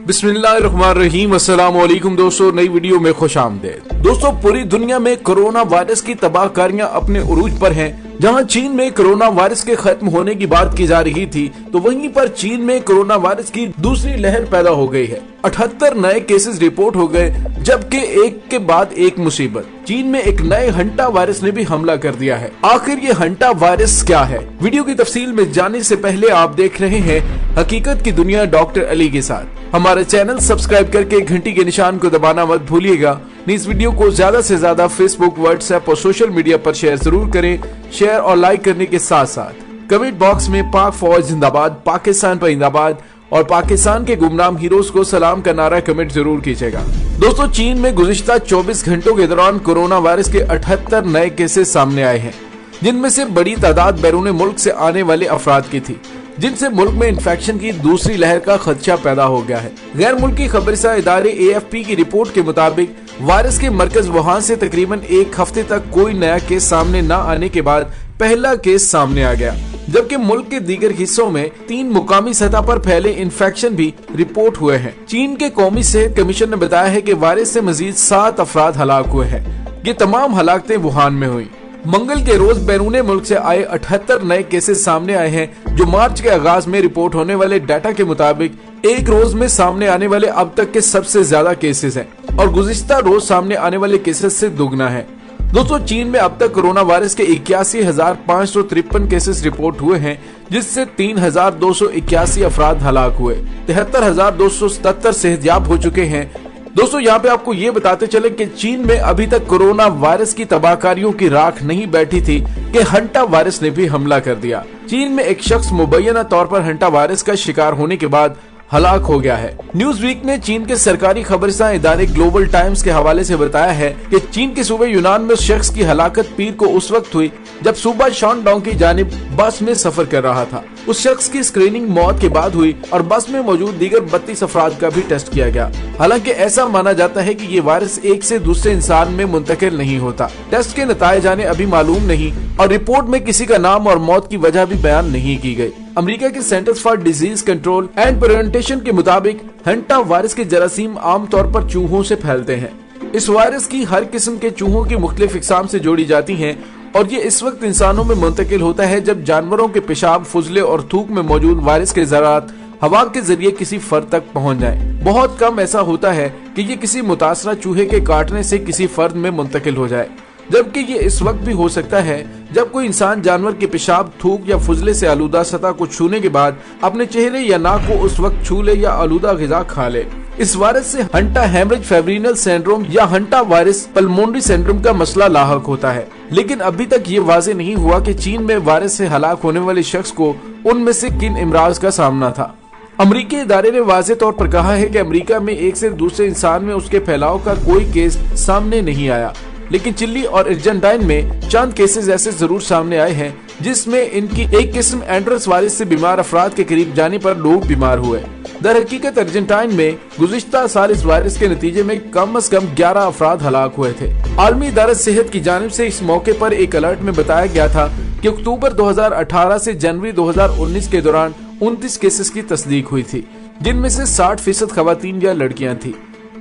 बिस्मिल्लाहिर्रहमानिर्रहीम। अस्सलाम वालेकुम दोस्तों, नई वीडियो में खुश आमदीद। दोस्तों, पूरी दुनिया में कोरोना वायरस की तबाहकारियां अपने उरूज पर हैं। जहां चीन में कोरोना वायरस के खत्म होने की बात की जा रही थी, तो वहीं पर चीन में कोरोना वायरस की दूसरी लहर पैदा हो गई है। 78 नए केसेस रिपोर्ट हो गए, जबकि एक के बाद एक मुसीबत। चीन में एक नए हंटा वायरस ने भी हमला कर दिया है। आखिर ये हंटा वायरस क्या है? वीडियो की तफसील में जाने से पहले आप देख रहे हैं हकीकत की दुनिया डॉक्टर अली के साथ। हमारे चैनल सब्सक्राइब करके घंटी के निशान को दबाना मत भूलिएगा। इस वीडियो को ज्यादा से ज्यादा फेसबुक, व्हाट्सएप और सोशल मीडिया पर शेयर जरूर करें। शेयर और लाइक करने के साथ साथ कमेंट बॉक्स में पाक फौज जिंदाबाद, पाकिस्तान जिंदाबाद और पाकिस्तान के गुमनाम हीरोज को सलाम का नारा कमेंट जरूर कीजिएगा। दोस्तों, चीन में गुज़िश्ता 24 घंटों के दौरान कोरोना वायरस के 78 नए केसेस सामने आए हैं, जिनमें से बड़ी तादाद बैरून मुल्क से आने वाले अफराद की थी, जिनसे मुल्क में इन्फेक्शन की दूसरी लहर का खदशा पैदा हो गया है। गैर मुल्की खबरसा इदारे AFP की रिपोर्ट के मुताबिक वायरस के मरकज वुहान से तकरीबन एक हफ्ते तक कोई नया केस सामने न आने के बाद पहला केस सामने आ गया, जबकि मुल्क के दीगर हिस्सों में 3 मुकामी सतह पर फैले इन्फेक्शन भी रिपोर्ट हुए हैं। चीन के कौमी सेहत कमीशन ने बताया है कि वायरस से मजीद 7 अफराद हलाक हुए हैं। ये तमाम हलाकतें वुहान में हुई। मंगल के रोज बैरून मुल्क से आए 78 नए केसेस सामने आए हैं, जो मार्च के आगाज में रिपोर्ट होने वाले डाटा के मुताबिक एक रोज में सामने आने वाले अब तक के सबसे ज्यादा केसेस हैं और गुज़िश्ता रोज सामने आने वाले केसेस से दोगुना है। दोस्तों, चीन में अब तक कोरोना वायरस के 81,553 केसेस रिपोर्ट हुए हैं, जिससे 3,281 अफराद हलाक हुए। 73,277 सेहतयाब हो चुके हैं। दोस्तों, यहाँ पे आपको ये बताते चले कि चीन में अभी तक कोरोना वायरस की तबाहकारियों की राख नहीं बैठी थी कि हंटा वायरस ने भी हमला कर दिया। चीन में एक शख्स मुबैना तौर पर हंटा वायरस का शिकार होने के बाद हलाक हो गया है। न्यूज वीक ने चीन के सरकारी खबरसां इदारे ग्लोबल टाइम्स के हवाले से बताया है कि चीन के सूबे यूनान में उस शख्स की हलाकत पीर को उस वक्त हुई जब सूबा शानडोंग की जानिब बस में सफर कर रहा था। उस शख्स की स्क्रीनिंग मौत के बाद हुई और बस में मौजूद दीगर 32 अफराद का भी टेस्ट किया गया। हालांकि ऐसा माना जाता है कि ये वायरस एक से दूसरे इंसान में मुंतकिल नहीं होता। टेस्ट के नतीजे आने अभी मालूम नहीं और रिपोर्ट में किसी का नाम और मौत की वजह भी बयान नहीं की गई। अमेरिका के centres for disease control and prevention के मुताबिक हंटा वायरस के जरासीम आमतौर पर चूहों से फैलते हैं। इस वायरस की हर किस्म के चूहों की मुख्तलिफ इकसाम से जोड़ी जाती हैं और ये इस वक्त इंसानों में मुंतकिल होता है जब जानवरों के पेशाब, फुजले और थूक में मौजूद वायरस के ज़रात हवा के जरिए किसी फर्द तक पहुंच जाएं। बहुत कम ऐसा होता है कि ये किसी मुतासरा चूहे के काटने से किसी फर्द में मुंतकिल हो जाए, जबकि ये इस वक्त भी हो सकता है जब कोई इंसान जानवर के पेशाब, थूक या फुजले से आलूदा सतह को छूने के बाद अपने चेहरे या नाक को उस वक्त छू ले या आलूदा ग़िज़ा खा ले। इस वायरस से हंटा हेमरेज फेब्रिनल सिंड्रोम या हंटा वायरस पल्मोनरी सिंड्रोम का मसला लाहक होता है, लेकिन अभी तक ये वाज़ेह नहीं हुआ कि चीन में वायरस से हलाक होने वाले शख्स को उनमें से किन इमराज का सामना था। अमरीकी इदारे ने वाज़ेह तौर पर कहा है कि अमरीका में एक से दूसरे इंसान में उसके फैलाव का कोई केस सामने नहीं आया, लेकिन चिली और अर्जेंटाइन में चंद केसेस ऐसे जरूर सामने आए हैं जिसमें इनकी एक किस्म एंड्रस वायरस से बीमार अफराद के करीब जाने पर लोग बीमार हुए। दर हकीकत अर्जेंटाइन में गुज़िश्ता साल इस वायरस के नतीजे में कम से कम 11 अफराद हलाक हुए थे। आलमी इदारा सेहत की जानिब से इस मौके पर एक अलर्ट में बताया गया था कि अक्टूबर 2018 से जनवरी 2019 के दौरान 29 केसेस की तस्दीक हुई थी, जिनमें से 60% खवातीन या लड़कियां थी।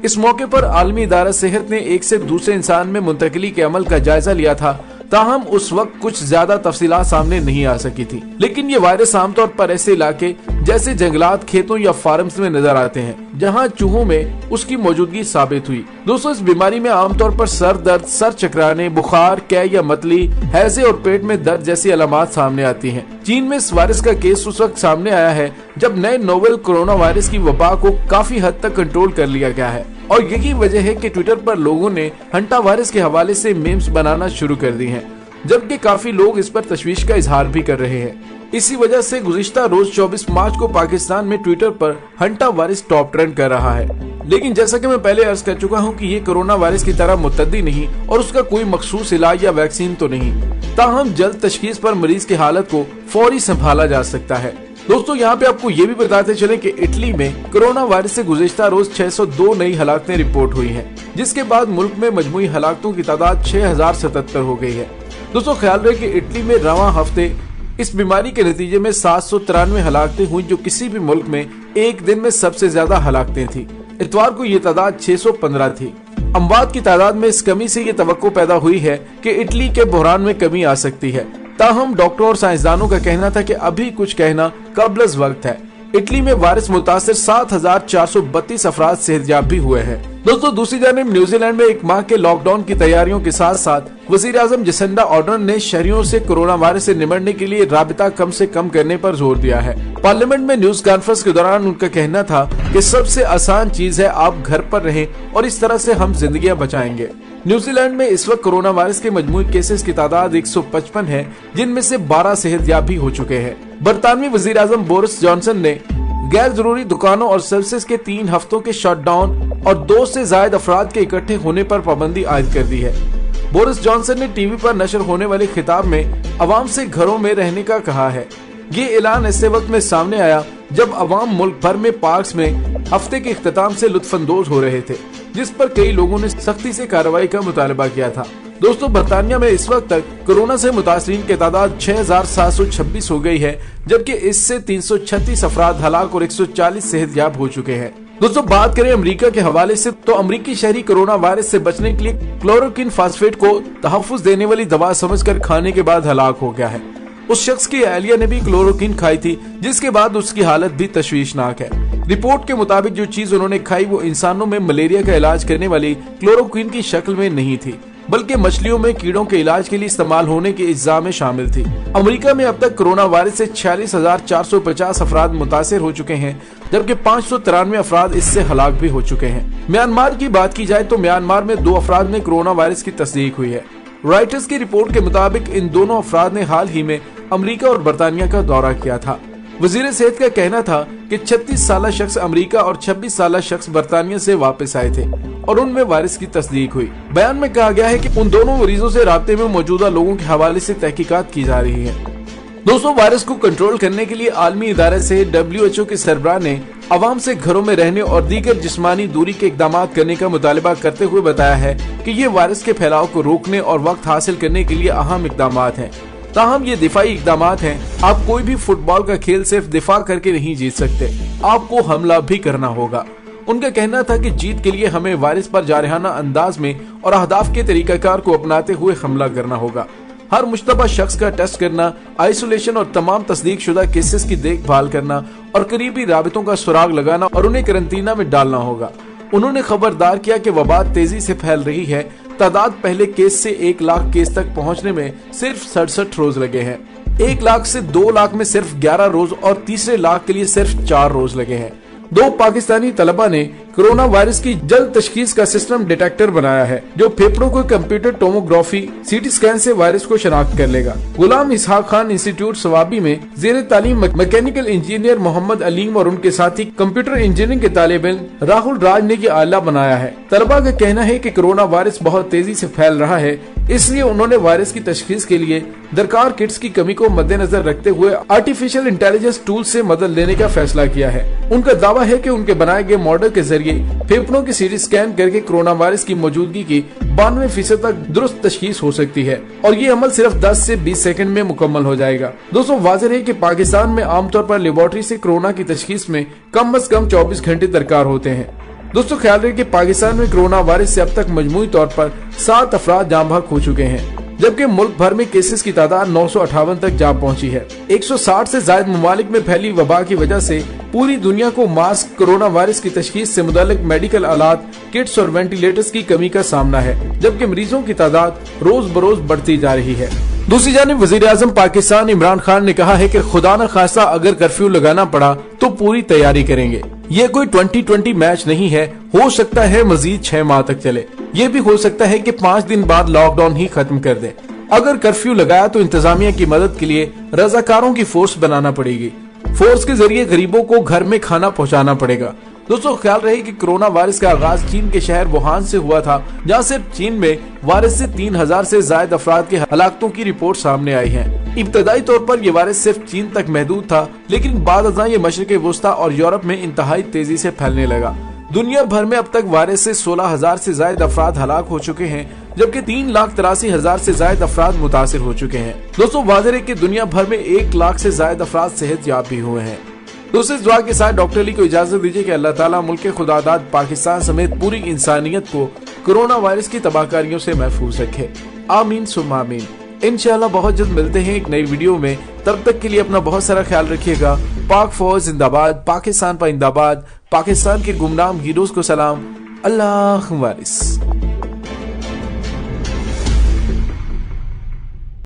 इस मौके पर आलमी इदारा सेहत ने एक से दूसरे इंसान में मुंतकिली के अमल का जायजा लिया था, ताहम उस वक्त कुछ ज्यादा तफसीलात सामने नहीं आ सकी थी। लेकिन ये वायरस आमतौर पर ऐसे इलाके जैसे जंगलात, खेतों या फार्म्स में नजर आते हैं जहां चूहों में उसकी मौजूदगी साबित हुई। दोस्तों, इस बीमारी में आमतौर पर सर दर्द, सर चकराने, बुखार, कै या मतली, हैजे और पेट में दर्द जैसी अलामात सामने आती हैं। चीन में इस वायरस का केस उस वक्त सामने आया है जब नए नोवेल कोरोना वायरस की वबा को काफी हद तक कंट्रोल कर लिया गया है और यही वजह है कि ट्विटर पर लोगों ने हंटा वायरस के हवाले से मीम्स बनाना शुरू कर दी हैं, जबकि काफी लोग इस पर तशवीश का इजहार भी कर रहे हैं। इसी वजह से गुज़िश्ता रोज 24 मार्च को पाकिस्तान में ट्विटर पर हंटा वायरस टॉप ट्रेंड कर रहा है। लेकिन जैसा कि मैं पहले अर्ज कर चुका हूं कि ये कोरोना वायरस की तरह मुतद्दी नहीं और उसका कोई मखसूस इलाज या वैक्सीन तो नहीं, ताहम जल्द तशखीस पर मरीज की हालत को फौरी संभाला जा सकता है। दोस्तों, यहाँ पे आपको ये भी बताते चले कि इटली में कोरोना वायरस से गुज़िश्ता रोज 602 नई हलाकतें रिपोर्ट हुई हैं, जिसके बाद मुल्क में मजमूई हलाकतों की तादाद 6077 हो गई है। दोस्तों, ख्याल रहे कि इटली में रवां हफ्ते इस बीमारी के नतीजे में 793 हलाकतें हुई, जो किसी भी मुल्क में एक दिन में सबसे ज्यादा हलाकतें थी। इतवार को ये तादाद 615 थी। अमवात की तादाद में इस कमी से ये तवक्को पैदा हुई है कि इटली के बहरान में कमी आ सकती है। ताहम डॉक्टरों और साइंसदानों का कहना था कि अभी कुछ कहना कब्ल वक्त है। इटली में वायरस मुतासिर 7,432 अफराद सेहतयाब भी हुए हैं। दोस्तों, दूसरी जानिब न्यूजीलैंड में एक माह के लॉकडाउन की तैयारियों के साथ साथ वजीर आजम जसिंडा आर्डर्न ने शहरियों से कोरोना वायरस से निपटने के लिए राबिता कम से कम करने पर जोर दिया है। पार्लियामेंट में न्यूज कॉन्फ्रेंस के दौरान उनका कहना था कि सबसे आसान चीज है आप घर पर रहें और इस तरह से हम जिंदगियां बचाएंगे। न्यूजीलैंड में इस वक्त कोरोना वायरस के मजमूई केसेस की तादाद 155 है, जिनमें से 12 सेहतयाब भी हो चुके हैं। बरतानवी वजीर आजम बोरिस जॉनसन ने गैर जरूरी दुकानों और सर्विसेज के 3 हफ्तों के शटडाउन और 2 से ज्यादा अफराद के इकट्ठे होने पर पाबंदी आयद कर दी है। बोरिस जॉनसन ने टीवी पर नशर होने वाले खिताब में अवाम से घरों में रहने का कहा है। ये ऐलान ऐसे वक्त में सामने आया जब अवाम मुल्क भर में पार्क्स में हफ्ते के इख्तिताम से लुत्फानंदोज हो रहे थे, जिस पर कई लोगों ने सख्ती से कार्रवाई का मुतालबा किया था। दोस्तों, बरतानिया में इस वक्त तक कोरोना से मुतासरीन की तादाद 6,726 हो गई है, जबकि इससे 336 अफराद हलाक और 140 सेहतयाब हो चुके हैं। दोस्तों, बात करें अमेरिका के हवाले से तो अमेरिकी शहरी कोरोना वायरस से बचने के लिए क्लोरोक्विन फास्फेट को तहफ्फुज देने वाली दवा समझकर खाने के बाद हलाक हो गया है। उस शख्स की अहलिया ने भी क्लोरोक्विन खाई थी, जिसके बाद उसकी हालत भी तशवीशनाक है। रिपोर्ट के मुताबिक जो चीज उन्होंने खाई वो इंसानों में मलेरिया का इलाज करने वाली क्लोरोक्विन की शक्ल में नहीं थी, बल्कि मछलियों में कीड़ों के इलाज के लिए इस्तेमाल होने के इल्जाम में शामिल थी। अमेरिका में अब तक कोरोना वायरस से 46,450 अफराद मुतासिर हो चुके हैं, जबकि 593 अफराद इससे हलाक भी हो चुके हैं। म्यांमार की बात की जाए तो म्यांमार में 2 अफराद में कोरोना वायरस की तस्दीक हुई है। रॉयटर्स की रिपोर्ट के मुताबिक इन दोनों अफराद ने हाल ही में अमेरिका और बरतानिया का दौरा किया था। वजीर सेहत का कहना था कि 36 साल शख्स अमेरिका और 26 साल शख्स बरतानिया से वापस आए थे और उनमें वायरस की तस्दीक हुई। बयान में कहा गया है कि उन दोनों मरीजों से राब्ते में मौजूदा लोगों के हवाले से तहकीकात की जा रही है। दोस्तों, वायरस को कंट्रोल करने के लिए आलमी इदारे से WHO के सरबराह ने अवाम से घरों में रहने और दीगर जिस्मानी दूरी के इकदाम करने का मुतालबा करते हुए बताया है कि ये वायरस के फैलाव को रोकने और वक्त हासिल करने के लिए अहम इकदाम हैं। ताहम ये दिफाई इकदाम हैं। आप कोई भी फुटबॉल का खेल सिर्फ दिफा करके नहीं जीत सकते, आपको हमला भी करना होगा। उनका कहना था कि जीत के लिए हमें वायरस पर जारहाना अंदाज में और अहदाफ के तरीकाकार को अपनाते हुए हमला करना होगा। हर मुश्तबा शख्स का टेस्ट करना, आइसोलेशन और तमाम तस्दीक शुदा केसेस की देखभाल करना और करीबी राबितों का सुराग लगाना और उन्हें क्वारंटीना में डालना होगा। उन्होंने खबरदार किया कि वबा तेजी से फैल रही है। तादाद पहले केस से 1 लाख केस तक पहुंचने में सिर्फ 67 रोज लगे हैं। 1 लाख से 2 लाख में सिर्फ 11 रोज और तीसरे लाख के लिए सिर्फ 4 रोज लगे हैं। 2 पाकिस्तानी तलबा ने कोरोना वायरस की जल्द तशखीस का सिस्टम डिटेक्टर बनाया है, जो फेफड़ों को कंप्यूटर टोमोग्राफी CT स्कैन से वायरस को शनाख्त कर लेगा। गुलाम इसहाक खान इंस्टीट्यूट सवाबी में जेर तालीम मैकेनिकल इंजीनियर मोहम्मद अलीम और उनके साथी कंप्यूटर इंजीनियरिंग के तालिब इल्म राहुल राज ने ये आला बनाया है। तलबा का कहना है कि कोरोना वायरस बहुत तेजी से फैल रहा है, इसलिए उन्होंने वायरस की तशखीस के लिए दरकार किट्स की कमी को मद्देनजर रखते हुए आर्टिफिशियल इंटेलिजेंस टूल से मदद लेने का फैसला किया है। उनका दावा है कि उनके बनाए गए मॉडल के जरिए फेफड़ों की CT स्कैन करके कोरोना वायरस की मौजूदगी की 92% तक दुरुस्त तशखीस हो सकती है और ये अमल सिर्फ 10 से 20 सेकंड में मुकम्मल हो जाएगा। दोस्तों, वाज़ेह है कि पाकिस्तान में आमतौर पर लेबोरेटरी से कोरोना की तशखीस में कम से कम 24 घंटे दरकार होते हैं। दोस्तों, ख्याल रहे कि पाकिस्तान में कोरोना वायरस से अब तक मजमूई तौर पर 7 अफराद जाँ बहक हो चुके हैं, जबकि मुल्क भर में केसेस की तादाद 958 तक जा पहुंची है। 160 से ज्यादा ममालिक में फैली वबा की वजह से पूरी दुनिया को मास्क, कोरोना वायरस की तशखीस से मुताल्लिक मेडिकल आलात, किट्स और वेंटिलेटर्स की कमी का सामना है, जबकि मरीजों की तादाद रोज बरोज बढ़ती जा रही है। दूसरी जानिब वजीर आजम पाकिस्तान इमरान खान ने कहा है कि खुदा न खासा अगर कर्फ्यू लगाना पड़ा तो पूरी तैयारी करेंगे। ये कोई 2020 मैच नहीं है, हो सकता है मजीद 6 माह तक चले। ये भी हो सकता है कि 5 दिन बाद लॉकडाउन ही खत्म कर दें। अगर कर्फ्यू लगाया तो इंतजामिया की मदद के लिए रजाकारों की फोर्स बनाना पड़ेगी। फोर्स के जरिए गरीबों को घर में खाना पहुंचाना पड़ेगा। दोस्तों, ख्याल रहे कि कोरोना वायरस का आगाज चीन के शहर वुहान से हुआ था, जहां सिर्फ चीन में वायरस से 3000 से ज्यादा अफराद की हलाकतों की रिपोर्ट सामने आई है। इब्तदाई तौर पर यह वायरस सिर्फ चीन तक महदूद था, लेकिन बाद अज़ां ये मशरिक़ वुस्ता और यूरोप में इंतहाई तेजी से फैलने लगा। दुनिया भर में अब तक वायरस से 16,000 से ज्यादा अफराद हलाक हो चुके हैं, जबकि 3,83,000 से ज्यादा अफराद मुतासिर हो चुके हैं। दोस्तों वाज़ेह है कि दुनिया भर में 1 लाख से ज्यादा अफराद सेहत याब भी हुए हैं। दोस्तों इस दुआ के साथ डॉक्टर अली को इजाजत दीजिए कि अल्लाह ताला मुल्क खुदादाद पाकिस्तान समेत पूरी इंसानियत को कोरोना वायरस की तबाहकारियों से महफूज रखे। आमीन सुम्मा आमीन। इंशाल्लाह बहुत जल्द मिलते हैं एक नई वीडियो में। तब तक के लिए अपना बहुत सारा ख्याल रखिएगा। पाक फौज जिंदाबाद, पाकिस्तान पाइंदाबाद, पाकिस्तान के गुमनाम हीरोज को सलाम। अल्लाह वारिस।